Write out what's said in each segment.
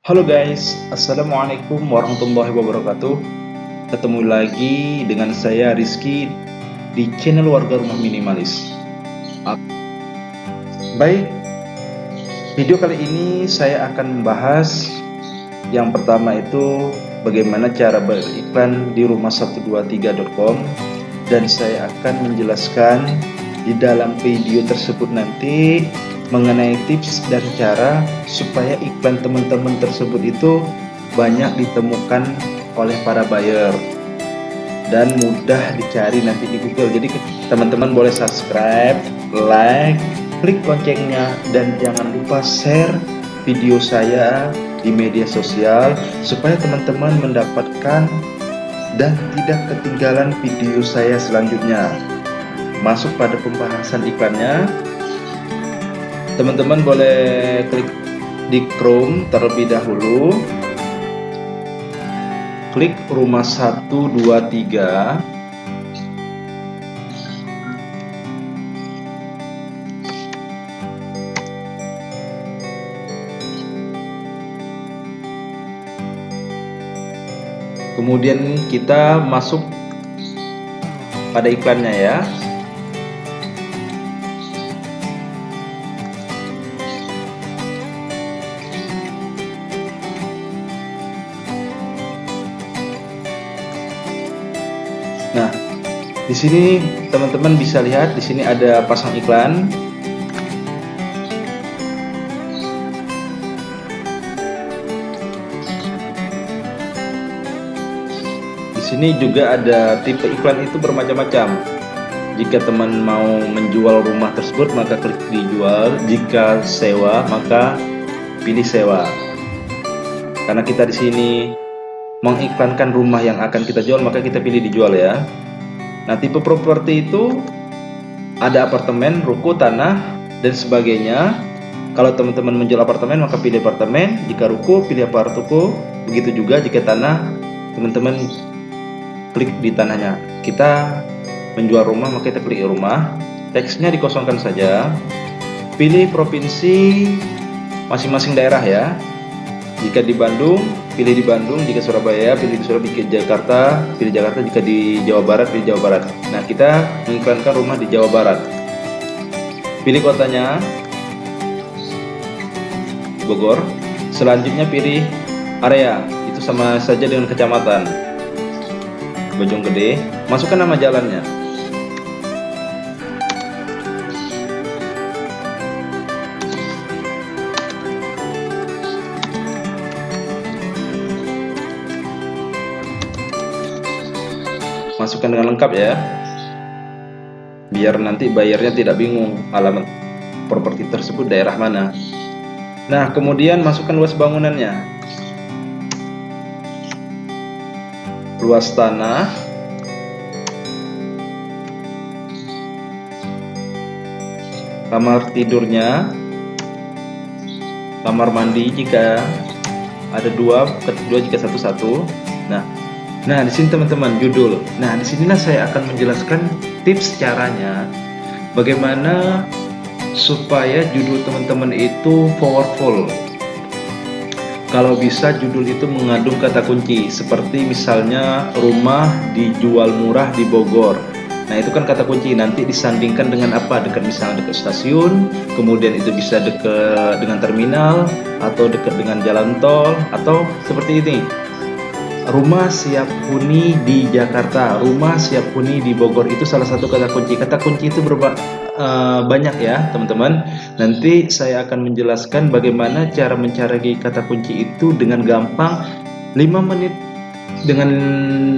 Halo guys, Assalamualaikum warahmatullahi wabarakatuh. Ketemu lagi dengan saya Rizky di channel Warga Rumah Minimalis. Baik, video kali ini saya akan membahas yang pertama itu bagaimana cara beriklan di rumah123.com, dan saya akan menjelaskan di dalam video tersebut nanti mengenai tips dan cara supaya iklan teman-teman tersebut itu banyak ditemukan oleh para buyer dan mudah dicari nanti di Google. Jadi teman-teman boleh subscribe, like, klik loncengnya, dan jangan lupa share video saya di media sosial supaya teman-teman mendapatkan dan tidak ketinggalan video saya selanjutnya. Masuk pada pembahasan iklannya, teman-teman boleh klik di Chrome terlebih dahulu, klik rumah123, kemudian kita masuk pada iklannya ya. Nah, di sini teman-teman bisa lihat di sini ada pasang iklan. Di sini juga ada tipe iklan itu bermacam-macam. Jika teman mau menjual rumah tersebut maka klik dijual, jika sewa maka pilih sewa. Karena kita di sini mengiklankan rumah yang akan kita jual, maka kita pilih dijual ya. Nah, tipe properti itu ada apartemen, ruko, tanah, dan sebagainya. Kalau teman-teman menjual apartemen maka pilih apartemen, jika ruko pilih ruko, begitu juga jika tanah teman-teman klik di tanahnya. Kita menjual rumah maka kita klik rumah, teksnya dikosongkan saja, pilih provinsi masing-masing daerah ya. Jika di Bandung, pilih di Bandung. Jika Surabaya, pilih di Surabaya. Jika Jakarta, pilih Jakarta. Jika di Jawa Barat, pilih Jawa Barat. Nah, kita mengiklankan rumah di Jawa Barat. Pilih kotanya, Bogor. Selanjutnya pilih area, itu sama saja dengan kecamatan, Bojonggede. Masukkan nama jalannya. Masukkan dengan lengkap ya, biar nanti bayarnya tidak bingung alamat properti tersebut daerah mana. Nah, kemudian masukkan luas bangunannya, luas tanah, kamar tidurnya, kamar mandi jika ada dua jika satu. Nah, di sini teman-teman judul. Nah, disinilah saya akan menjelaskan tips caranya bagaimana supaya judul teman-teman itu powerful. Kalau bisa judul itu mengandung kata kunci seperti misalnya rumah dijual murah di Bogor. Nah, itu kan kata kunci. Nanti disandingkan dengan apa? Misalnya dekat stasiun, kemudian itu bisa dekat dengan terminal, atau dekat dengan jalan tol, atau seperti ini. Rumah siap huni di Jakarta, rumah siap huni di Bogor, itu salah satu kata kunci. Kata kunci itu banyak ya teman-teman. Nanti saya akan menjelaskan bagaimana cara mencari kata kunci itu dengan gampang. 5 menit, dengan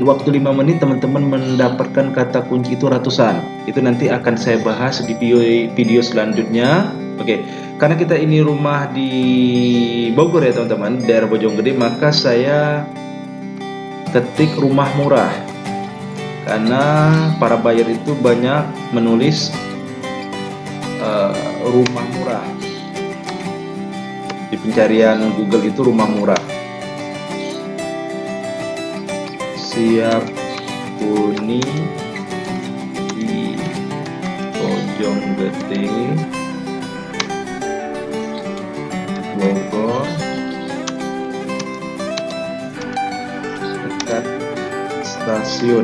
waktu 5 menit teman-teman mendapatkan kata kunci itu ratusan. Itu nanti akan saya bahas di video selanjutnya. Oke, karena kita ini rumah di Bogor ya teman-teman, daerah Bojonggede, maka saya ketik rumah murah karena para buyer itu banyak menulis rumah murah di pencarian Google, itu rumah murah siap huni di Bojonggede, Bogor, stasiun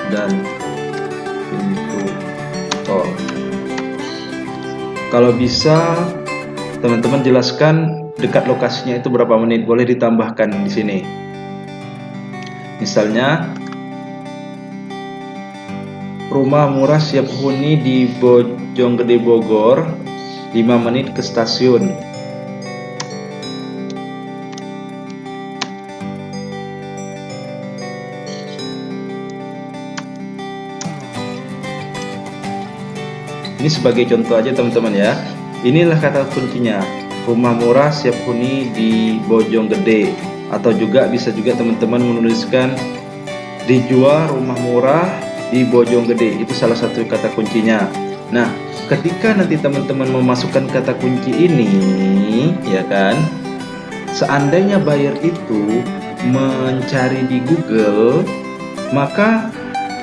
dan pintu tol. Kalau bisa teman-teman jelaskan dekat lokasinya itu berapa menit, boleh ditambahkan di sini. Misalnya rumah murah siap huni di Bojonggede Bogor, 5 menit ke stasiun. Ini sebagai contoh aja teman-teman ya. Inilah kata kuncinya, rumah murah siap huni di Bojonggede. Atau juga bisa juga teman-teman menuliskan dijual rumah murah di Bojonggede. Itu salah satu kata kuncinya. Nah, ketika nanti teman-teman memasukkan kata kunci ini, ya kan, seandainya buyer itu mencari di Google, maka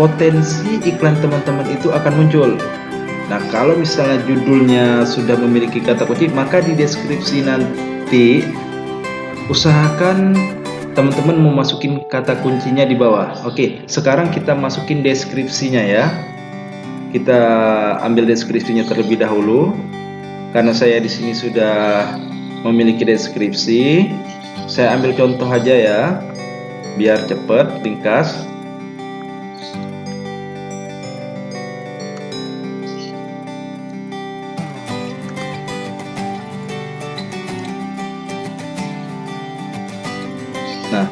potensi iklan teman-teman itu akan muncul. Nah, kalau misalnya judulnya sudah memiliki kata kunci, maka di deskripsi nanti usahakan teman-teman mau masukin kata kuncinya di bawah. Oke, sekarang kita masukin deskripsinya ya. Kita ambil deskripsinya terlebih dahulu. Karena saya di sini sudah memiliki deskripsi, saya ambil contoh aja ya, biar cepat, ringkas. Nah,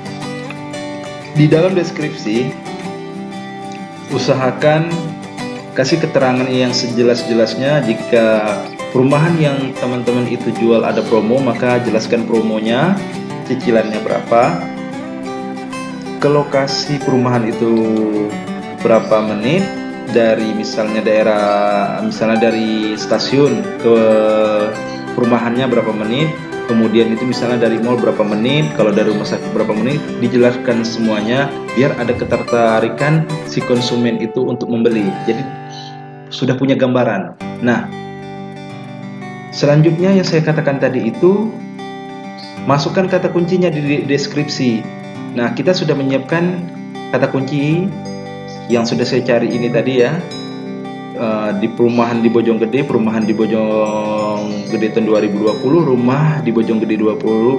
di dalam deskripsi usahakan kasih keterangan yang sejelas-jelasnya. Jika perumahan yang teman-teman itu jual ada promo, maka jelaskan promonya, cicilannya berapa, ke lokasi perumahan itu berapa menit, dari misalnya dari stasiun ke perumahannya berapa menit, kemudian itu misalnya dari mall berapa menit, kalau dari rumah sakit berapa menit, dijelaskan semuanya biar ada ketertarikan si konsumen itu untuk membeli. Jadi sudah punya gambaran. Nah, selanjutnya yang saya katakan tadi itu masukkan kata kuncinya di deskripsi. Nah, kita sudah menyiapkan kata kunci yang sudah saya cari ini tadi ya. Di perumahan di Bojonggede, perumahan di Bojonggede tahun 2020, rumah di Bojonggede 20,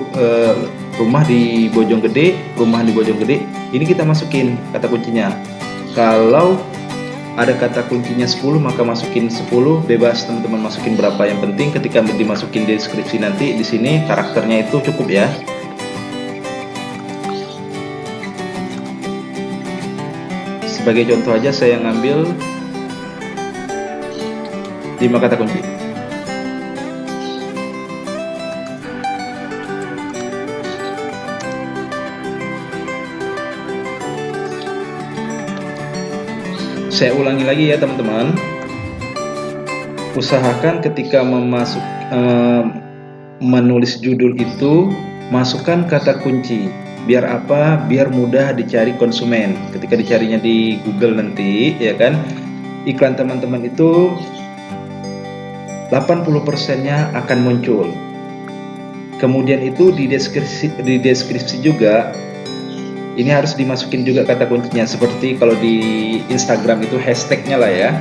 rumah di Bojonggede, perumahan di Bojonggede. Ini kita masukin kata kuncinya. Kalau ada kata kuncinya 10, maka masukin 10, bebas teman-teman masukin berapa. Yang penting ketika dimasukin deskripsi nanti di sini karakternya itu cukup ya. Sebagai contoh aja saya ngambil 5 kata kunci. Saya ulangi lagi ya teman-teman. Usahakan ketika menulis judul itu masukkan kata kunci. Biar apa? Biar mudah dicari konsumen. Ketika dicarinya di Google nanti, ya kan, iklan teman-teman itu 80%-nya akan muncul. Kemudian itu di deskripsi juga ini harus dimasukin juga kata kuncinya, seperti kalau di Instagram itu hashtagnya lah ya.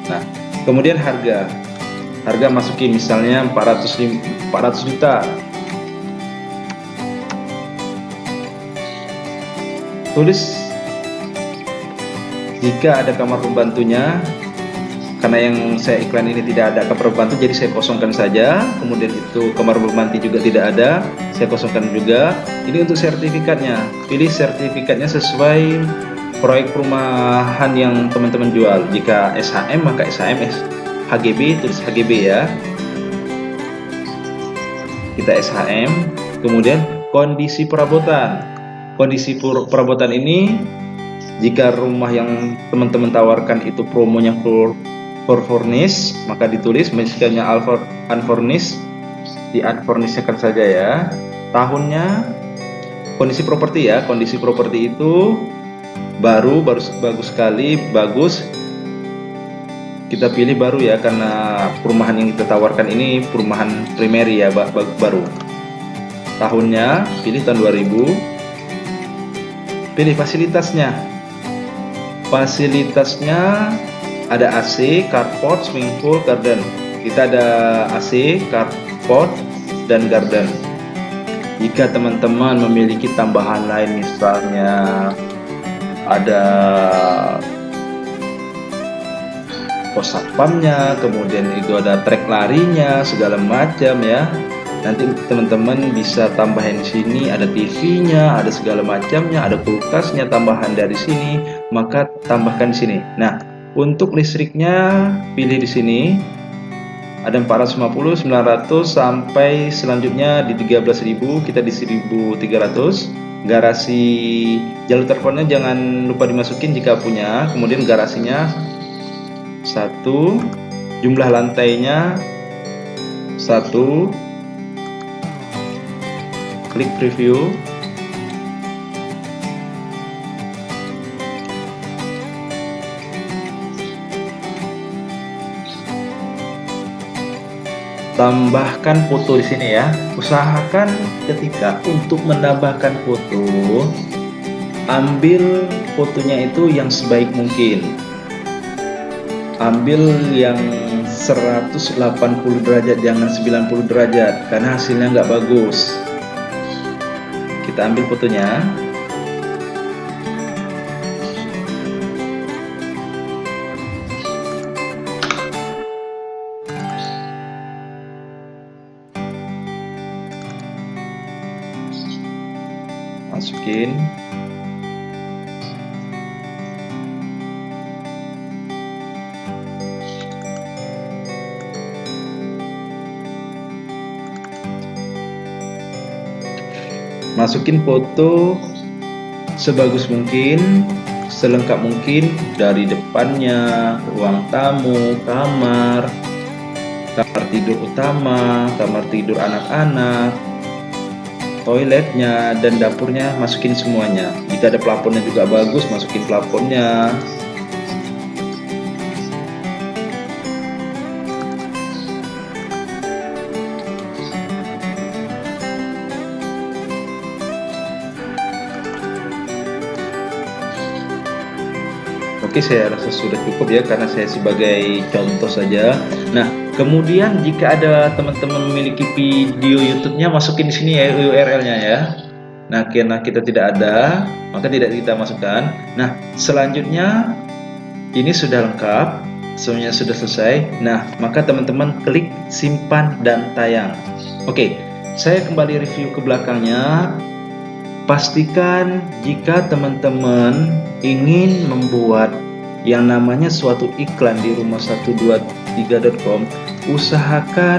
Nah, kemudian harga masukin misalnya 400 juta. Tulis jika ada kamar pembantunya. Karena yang saya iklan ini tidak ada kamar pembantu, jadi saya kosongkan saja. Kemudian itu kamar pembantu juga tidak ada, saya kosongkan juga. Ini untuk sertifikatnya, pilih sertifikatnya sesuai proyek perumahan yang teman-teman jual. Jika SHM maka SHM, HGB tulis HGB ya. Kita SHM. Kemudian kondisi perabotan. Kondisi perabotan ini, jika rumah yang teman-teman tawarkan itu promonya full furnish, maka ditulis misalnya unfurnished, di unfurnishkan saja ya. Tahunnya, kondisi properti ya, kondisi properti itu baru bagus sekali, bagus. Kita pilih baru ya, karena perumahan yang kita tawarkan ini perumahan primary ya, baru. Tahunnya pilih tahun 2000. pilih fasilitasnya. Fasilitasnya ada AC, carport, swimming pool, garden. Kita ada AC, carport, dan garden. Jika teman-teman memiliki tambahan lain, misalnya ada pos satpamnya, kemudian itu ada trek larinya, segala macam ya. Nanti teman-teman bisa tambahin di sini, ada TV-nya, ada segala macamnya, ada kulkasnya tambahan dari sini, maka tambahkan di sini. Nah, untuk listriknya pilih di sini. Ada 450, 900 sampai selanjutnya di 13.000, kita di 1.300. Garasi jalur teleponnya jangan lupa dimasukin jika punya. Kemudian garasinya 1, jumlah lantainya 1. Klik preview. Tambahkan foto di sini ya. Usahakan ketika untuk menambahkan foto, ambil fotonya itu yang sebaik mungkin. Ambil yang 180 derajat, jangan 90 derajat, karena hasilnya nggak bagus. Kita ambil fotonya. Masukin. Masukin foto sebagus mungkin, selengkap mungkin, dari depannya, ruang tamu, kamar tidur utama, kamar tidur anak-anak, toiletnya, dan dapurnya, masukin semuanya. Jika ada plafonnya juga bagus, masukin plafonnya. Oke, saya rasa sudah cukup ya, karena saya sebagai contoh saja. Nah, kemudian jika ada teman-teman memiliki video YouTube-nya, masukin di sini ya URL-nya ya. Nah, karena kita tidak ada, maka tidak kita masukkan. Nah, selanjutnya ini sudah lengkap, semuanya sudah selesai. Nah, maka teman-teman klik simpan dan tayang. Oke, saya kembali review ke belakangnya. Pastikan jika teman-teman ingin membuat yang namanya suatu iklan di rumah123.com, usahakan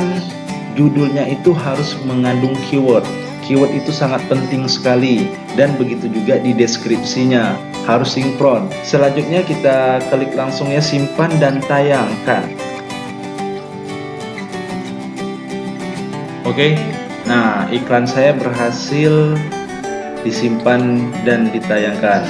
judulnya itu harus mengandung keyword. Keyword itu sangat penting sekali, dan begitu juga di deskripsinya harus sinkron. Selanjutnya kita klik langsung ya, simpan dan tayangkan. Oke, nah iklan saya berhasil disimpan dan ditayangkan.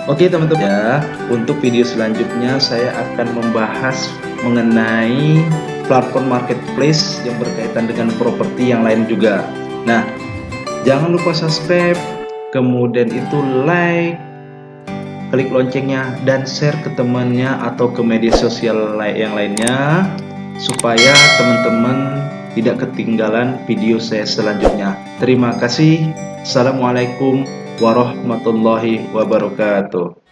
Oke teman-teman ya, untuk video selanjutnya saya akan membahas mengenai platform marketplace yang berkaitan dengan properti yang lain juga. Nah, jangan lupa subscribe, kemudian itu like, klik loncengnya, dan share ke temannya atau ke media sosial yang lainnya, supaya teman-teman tidak ketinggalan video saya selanjutnya. Terima kasih. Assalamualaikum warahmatullahi wabarakatuh.